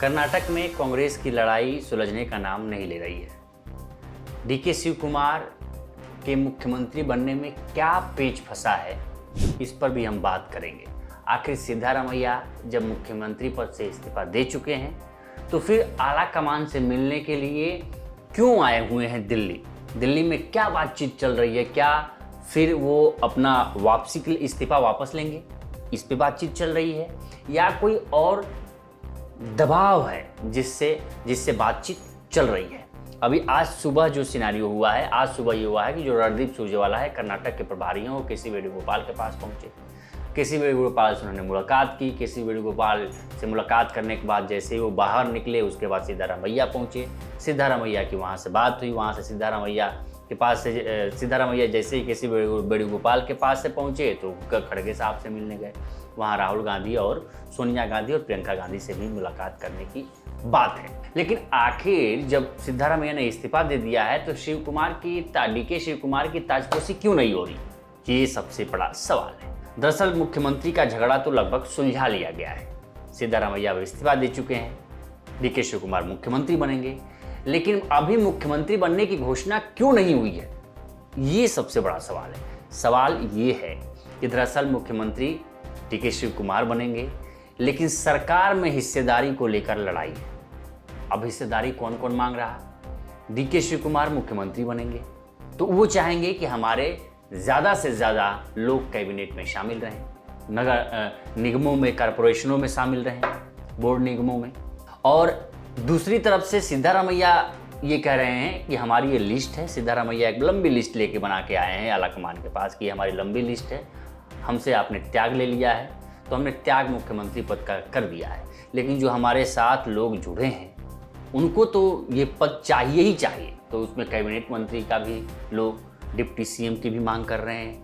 कर्नाटक में कांग्रेस की लड़ाई सुलझने का नाम नहीं ले रही है। डीके शिव कुमार के मुख्यमंत्री बनने में क्या पेच फंसा है, इस पर भी हम बात करेंगे। आखिर सिद्धारमैया जब मुख्यमंत्री पद से इस्तीफा दे चुके हैं तो फिर आला कमान से मिलने के लिए क्यों आए हुए हैं दिल्ली में क्या बातचीत चल रही है? क्या फिर वो अपना वापसी के लिए इस्तीफा वापस लेंगे, इस पे बातचीत चल रही है, या कोई और दबाव है जिससे बातचीत चल रही है? अभी आज सुबह जो सिनारियो हुआ है, आज सुबह ये हुआ है कि जो रणदीप सुरजेवाला है कर्नाटक के प्रभारी हैं, वो केसी वेणुगोपाल के पास पहुंचे। केसी वेणुगोपाल से उन्होंने मुलाकात की। केसी वेणुगोपाल से मुलाकात करने के बाद जैसे ही वो बाहर निकले, उसके बाद सिद्धारमैया पहुंचे। सिद्धारमैया की वहाँ से बात हुई। वहाँ से सिद्धारमैया जैसे ही केसी वेणुगोपाल के पास से पहुंचे तो खड़गे साहब से मिलने गए। वहाँ राहुल गांधी और सोनिया गांधी और प्रियंका गांधी से भी मुलाकात करने की बात है। लेकिन आखिर जब सिद्धारमैया ने इस्तीफा दे दिया है तो डीके शिव कुमार की ताजपोशी क्यों नहीं हो रही, ये सबसे बड़ा सवाल है। दरअसल मुख्यमंत्री का झगड़ा तो लगभग सुलझा लिया गया है। सिद्धारमैया इस्तीफा दे चुके हैं, डीके शिव कुमार मुख्यमंत्री बनेंगे, लेकिन अभी मुख्यमंत्री बनने की घोषणा क्यों नहीं हुई है, ये सबसे बड़ा सवाल है। सवाल ये है कि दरअसल मुख्यमंत्री डीके शिव कुमार बनेंगे, लेकिन सरकार में हिस्सेदारी को लेकर लड़ाई है। अब हिस्सेदारी कौन कौन मांग रहा? डीके शिव कुमार मुख्यमंत्री बनेंगे तो वो चाहेंगे कि हमारे ज़्यादा से ज़्यादा लोग कैबिनेट में शामिल रहें, नगर निगमों में, कॉरपोरेशनों में शामिल रहें, बोर्ड निगमों में। और दूसरी तरफ से सिद्धारमैया ये कह रहे हैं कि हमारी ये लिस्ट है। सिद्धारमैया एक लंबी लिस्ट लेके बना के आए हैं आलाकमान के पास कि हमारी लंबी लिस्ट है, हमसे आपने त्याग ले लिया है तो हमने त्याग मुख्यमंत्री पद का कर दिया है, लेकिन जो हमारे साथ लोग जुड़े हैं उनको तो ये पद चाहिए ही चाहिए। तो उसमें कैबिनेट मंत्री का भी लोग, डिप्टी सीएम की भी मांग कर रहे हैं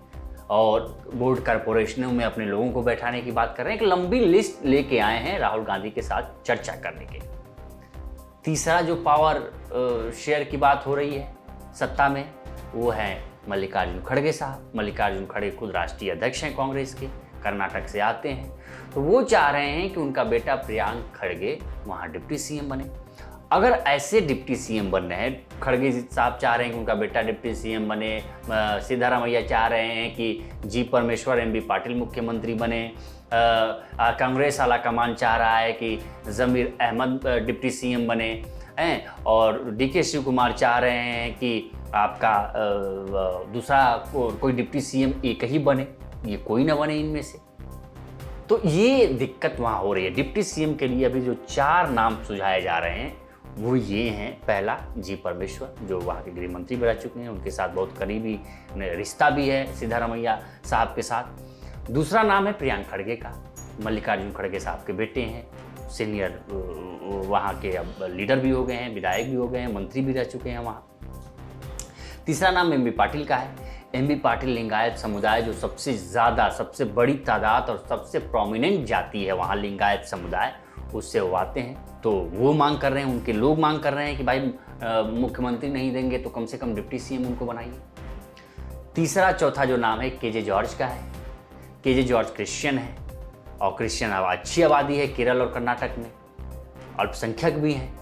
और बोर्ड कॉरपोरेशनों में अपने लोगों को बैठाने की बात कर रहे हैं। एक लंबी लिस्ट लेके आए हैं राहुल गांधी के साथ चर्चा करने के। तीसरा जो पावर शेयर की बात हो रही है सत्ता में, वो है मल्लिकार्जुन खड़गे साहब। मल्लिकार्जुन खड़गे खुद राष्ट्रीय अध्यक्ष हैं कांग्रेस के, कर्नाटक से आते हैं, तो वो चाह रहे हैं कि उनका बेटा प्रियांक खड़गे वहाँ डिप्टी सीएम बने। अगर ऐसे डिप्टी सीएम बन रहे हैं, खड़गे साहब चाह रहे हैं कि उनका बेटा डिप्टी सीएम बने, सिद्धारमैया चाह रहे हैं कि जी परमेश्वर एमबी पाटिल मुख्यमंत्री बने, कांग्रेस आला कमान चाह रहा है कि जमीर अहमद डिप्टी सीएम बने हैं, और डीके शिव कुमार चाह रहे हैं कि आपका दूसरा कोई डिप्टी सीएम एक ही बने, ये कोई ना बने इनमें से। तो ये दिक्कत वहाँ हो रही है। डिप्टी सीएम के लिए अभी जो 4 नाम सुझाए जा रहे हैं वो ये हैं। पहला, जी परमेश्वर, जो वहाँ के गृह मंत्री भी रह चुके हैं, उनके साथ बहुत करीबी रिश्ता भी है सिद्धारमैया साहब के साथ। दूसरा नाम है प्रियांक खड़गे का, मल्लिकार्जुन खड़गे साहब के बेटे हैं, सीनियर वहाँ के अब लीडर भी हो गए हैं, विधायक भी हो गए हैं, मंत्री भी रह चुके हैं वहाँ। तीसरा नाम एमबी पाटिल का है। एमबी पाटिल लिंगायत समुदाय, जो सबसे ज़्यादा, सबसे बड़ी तादाद और सबसे प्रोमिनेंट जाति है वहाँ लिंगायत समुदाय, उससे वो आते हैं। तो वो मांग कर रहे हैं, उनके लोग मांग कर रहे हैं कि भाई मुख्यमंत्री नहीं देंगे तो कम से कम डिप्टी सीएम उनको बनाइए। तीसरा चौथा जो नाम है केजे जॉर्ज का है। केजे जॉर्ज क्रिश्चियन है और क्रिश्चियन अच्छी आबादी है केरल और कर्नाटक में, अल्पसंख्यक भी हैं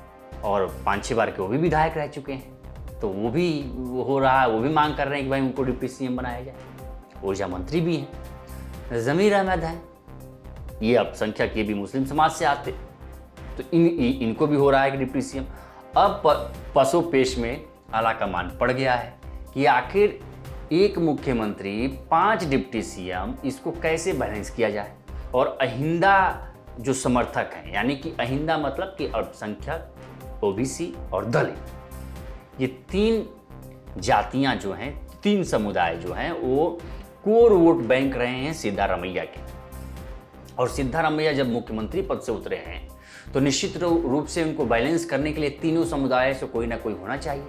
और 5-6 बार के वो भी विधायक रह चुके हैं। तो वो भी हो रहा है, वो भी मांग कर रहे हैं कि भाई उनको डिप्टी सीएम बनाया जाए। ऊर्जा मंत्री भी हैं, जमीर अहमद हैं, ये अल्पसंख्यक, ये भी मुस्लिम समाज से आते, तो इनको भी हो रहा है कि डिप्टी सीएम। अब पसोपेश में आला कमान पड़ गया है कि आखिर एक मुख्यमंत्री 5 डिप्टी सीएम, इसको कैसे बैलेंस किया जाए। और अहिंदा जो समर्थक हैं, यानी कि अहिंदा मतलब कि अल्पसंख्यक, ओबीसी और दलित, ये 3 जातियां जो हैं, 3 समुदाय जो हैं, वो कोर वोट बैंक रहे हैं सिद्धारमैया के। और सिद्धारमैया जब मुख्यमंत्री पद से उतरे हैं तो निश्चित रूप से उनको बैलेंस करने के लिए तीनों समुदाय से कोई ना कोई होना चाहिए।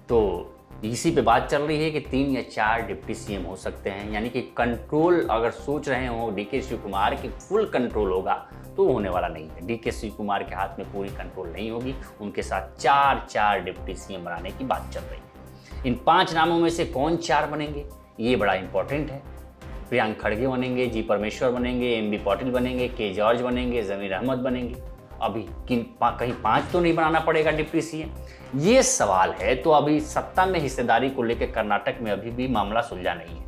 तो इसी पे बात चल रही है कि 3 या 4 डिप्टी सीएम हो सकते हैं, यानी कि कंट्रोल अगर सोच रहे हो डीके शिव कुमार की फुल कंट्रोल होगा तो होने वाला नहीं है। डीके शिव कुमार के हाथ में पूरी कंट्रोल नहीं होगी, उनके साथ 4 डिप्टी सीएम बनाने की बात चल रही है। इन 5 नामों में से कौन 4 बनेंगे, ये बड़ा इंपॉर्टेंट है। प्रियांक खड़गे बनेंगे, जी परमेश्वर बनेंगे, एमबी पाटिल बनेंगे, के जॉर्ज बनेंगे, जमीर अहमद बनेंगे। अभी कहीं 5 तो नहीं बनाना पड़ेगा डिप्टी सीएम? ये सवाल है। तो अभी सत्ता में हिस्सेदारी को लेकर कर्नाटक में अभी भी मामला सुलझा नहीं है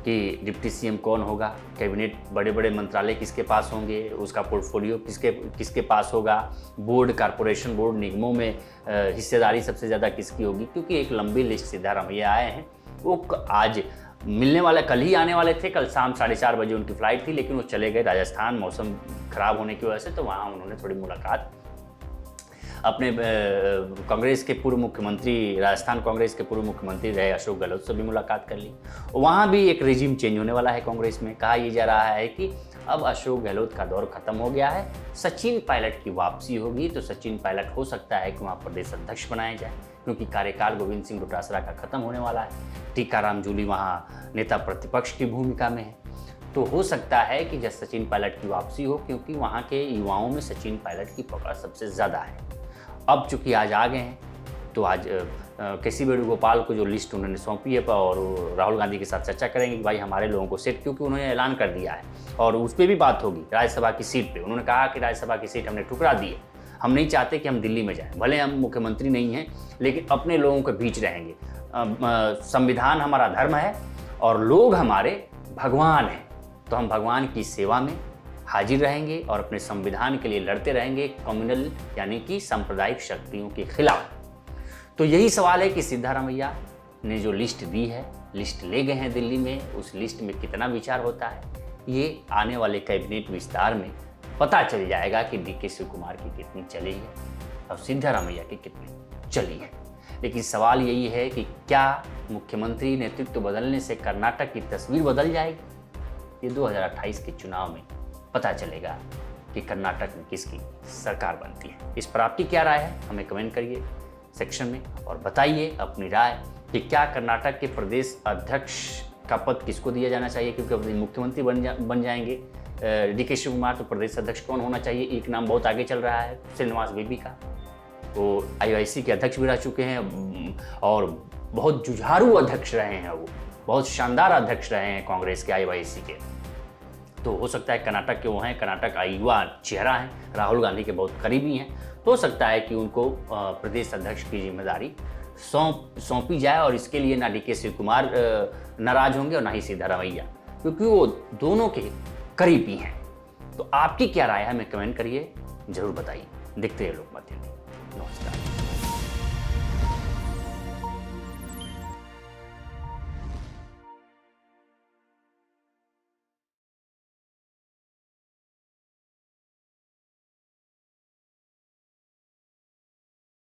कि डिप्टी सीएम कौन होगा, कैबिनेट, बड़े बड़े मंत्रालय किसके पास होंगे, उसका पोर्टफोलियो किसके पास होगा, बोर्ड, कारपोरेशन बोर्ड, निगमों में हिस्सेदारी सबसे ज़्यादा किसकी होगी, क्योंकि एक लंबी लिस्ट सिद्धारमैया आए हैं। वो आज मिलने वाला, कल ही आने वाले थे, कल शाम 4:30 बजे उनकी फ्लाइट थी, लेकिन वो चले गए राजस्थान मौसम खराब होने की वजह से। तो वहाँ उन्होंने थोड़ी मुलाकात अपने कांग्रेस के पूर्व मुख्यमंत्री, राजस्थान कांग्रेस के पूर्व मुख्यमंत्री रहे अशोक गहलोत से भी मुलाकात कर ली। वहाँ भी एक रेजिम चेंज होने वाला है कांग्रेस में। कहा यह जा रहा है कि अब अशोक गहलोत का दौर खत्म हो गया है, सचिन पायलट की वापसी होगी। तो सचिन पायलट हो सकता है कि वहाँ प्रदेश अध्यक्ष बनाए जाए, क्योंकि कार्यकाल गोविंद सिंह डोटासरा का खत्म होने वाला है। टीकाराम जूली वहाँ नेता प्रतिपक्ष की भूमिका में है। तो हो सकता है कि जब सचिन पायलट की वापसी हो, क्योंकि वहाँ के युवाओं में सचिन पायलट की पकड़ सबसे ज़्यादा है। अब चूंकि आज आ गए हैं, तो आज केसी वेणुगोपाल को जो लिस्ट उन्होंने सौंपी है और राहुल गांधी के साथ चर्चा करेंगे कि भाई हमारे लोगों को सीट, क्योंकि उन्होंने ऐलान कर दिया है और उस पर भी बात होगी राज्यसभा की सीट पे। उन्होंने कहा कि राज्यसभा की सीट हमने ठुकरा दी है, हम नहीं चाहते कि हम दिल्ली में जाएं, भले हम मुख्यमंत्री नहीं हैं लेकिन अपने लोगों के बीच रहेंगे। संविधान हमारा धर्म है और लोग हमारे भगवान हैं, तो हम भगवान की सेवा में हाजिर रहेंगे और अपने संविधान के लिए लड़ते रहेंगे कम्युनल यानी कि सांप्रदायिक शक्तियों के खिलाफ। तो यही सवाल है कि सिद्धारमैया ने जो लिस्ट दी है, लिस्ट ले गए हैं दिल्ली में, उस लिस्ट में कितना विचार होता है, ये आने वाले कैबिनेट विस्तार में पता चल जाएगा कि डीके शिवकुमार की कितनी चली है और सिद्धारमैया की कितनी चली है। लेकिन सवाल यही है कि क्या मुख्यमंत्री नेतृत्व बदलने से कर्नाटक की तस्वीर बदल जाएगी? ये 2028 के चुनाव में पता चलेगा कि कर्नाटक में किसकी सरकार बनती है। इस पर आपकी क्या राय है, हमें कमेंट करिए सेक्शन में और बताइए अपनी राय कि क्या कर्नाटक के प्रदेश अध्यक्ष का पद किसको दिया जाना चाहिए, क्योंकि मुख्यमंत्री बन जाएंगे डीके शिवकुमार, तो प्रदेश अध्यक्ष कौन होना चाहिए? एक नाम बहुत आगे चल रहा है, श्रीनिवास बेदी का। वो IOIC के अध्यक्ष भी रह चुके हैं और बहुत जुझारू अध्यक्ष रहे हैं, वो बहुत शानदार अध्यक्ष रहे हैं कांग्रेस के IOIC के। तो हो सकता है कर्नाटक के वो हैं, कर्नाटक का युवा चेहरा है, राहुल गांधी के बहुत करीबी हैं, तो हो सकता है कि उनको प्रदेश अध्यक्ष की जिम्मेदारी सौंपी जाए। और इसके लिए ना डीके शिवकुमार नाराज होंगे और ना ही सिद्धारमैया, क्योंकि वो दोनों के करीबी हैं। तो आपकी क्या राय है, हमें कमेंट करिए, जरूर बताइए। देखते हैं लोकमत टीवी। नमस्कार।